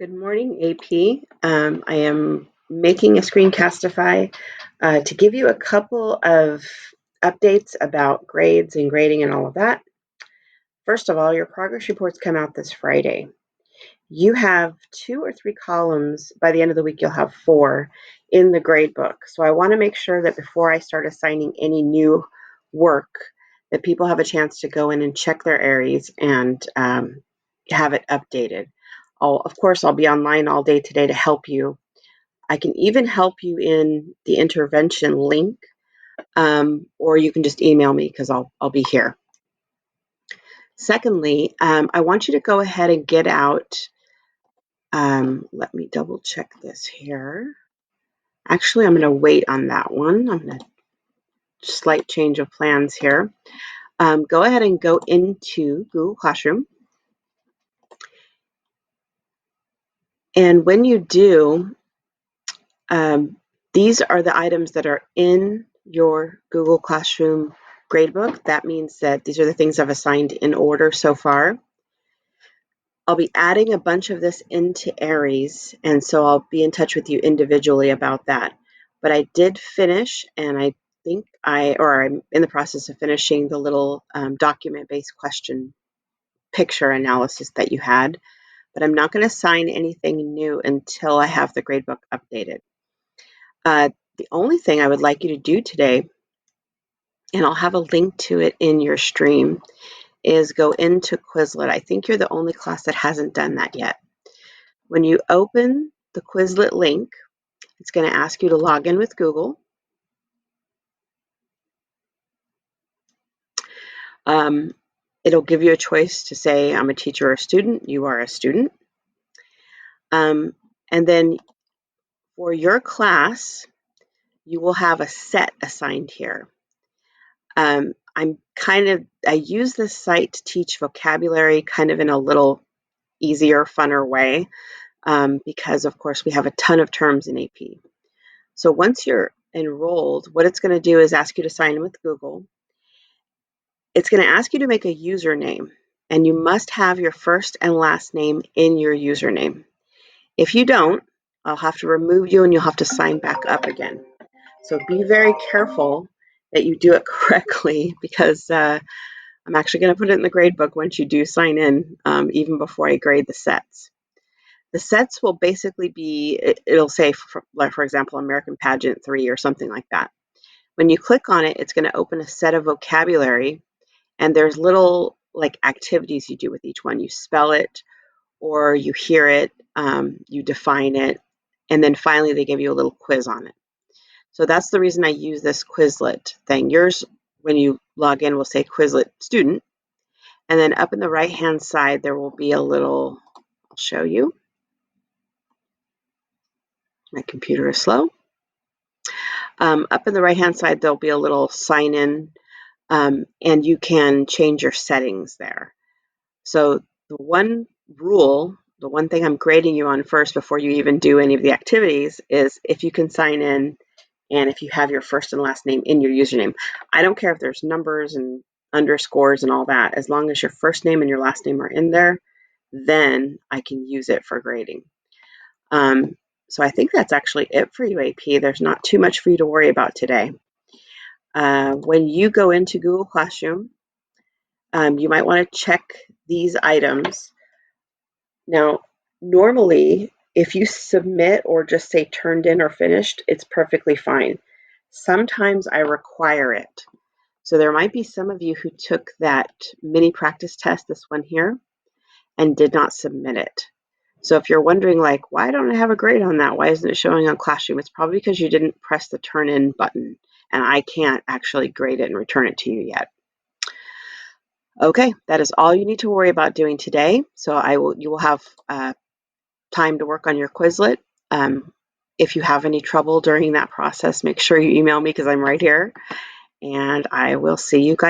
Good morning, AP. I am making a screencastify to give you a couple of updates about grades and grading and all of that. First of all, your progress reports come out this Friday. You have 2 or 3 columns. By the end of the week, you'll have 4 in the grade book. So I want to make sure that before I start assigning any new work, that people have a chance to go in and check their areas and have it updated. Of course, I'll be online all day today to help you. I can even help you in the intervention link, or you can just email me because I'll be here. Secondly, I want you to go ahead and get out. Let me double check this here. Actually, I'm going to wait on that one. I'm going to slight change of plans here. Go ahead and go into Google Classroom. And when you do, these are the items that are in your Google Classroom gradebook. That means that these are the things I've assigned in order so far. I'll be adding a bunch of this into Aries, and so I'll be in touch with you individually about that. But I did finish, and I think I'm in the process of finishing the little document-based question picture analysis that you had. But I'm not going to assign anything new until I have the gradebook updated. The only thing I would like you to do today, and I'll have a link to it in your stream, is go into Quizlet. I think you're the only class that hasn't done that yet. When you open the Quizlet link, it's going to ask you to log in with Google. It'll give you a choice to say, I'm a teacher or a student. You are a student. And then for your class, you will have a set assigned here. I use this site to teach vocabulary kind of in a little easier, funner way, because of course we have a ton of terms in AP. So once you're enrolled, what it's going to do is ask you to sign in with Google. It's going to ask you to make a username, and you must have your first and last name in your username. If you don't, I'll have to remove you and you'll have to sign back up again. So be very careful that you do it correctly, because I'm actually going to put it in the grade book once you do sign in, even before I grade the sets. The sets will basically be, it'll say, for example, American Pageant 3 or something like that. When you click on it, it's going to open a set of vocabulary, and there's little like activities you do with each one. You spell it, or you hear it, you define it, and then finally they give you a little quiz on it. So that's the reason I use this Quizlet thing. Yours, when you log in, will say Quizlet student. And then up in the right-hand side, there will be a little, I'll show you. My computer is slow. Up in the right-hand side, there'll be a little sign in, and you can change your settings there. So the one rule, the one thing I'm grading you on first before you even do any of the activities, is if you can sign in and if you have your first and last name in your username. I don't care if there's numbers and underscores and all that. As long as your first name and your last name are in there, then I can use it for grading. So I think that's actually it for you, AP. There's not too much for you to worry about today. When you go into Google Classroom, you might want to check these items. Now, normally, if you submit or just say turned in or finished, it's perfectly fine. Sometimes I require it. So there might be some of you who took that mini practice test, this one here, and did not submit it. So if you're wondering, like, why don't I have a grade on that? Why isn't it showing on Classroom? It's probably because you didn't press the turn in button, and I can't actually grade it and return it to you yet. Okay, that is all you need to worry about doing today. So you will have time to work on your Quizlet. If you have any trouble during that process, make sure you email me because I'm right here, and I will see you guys.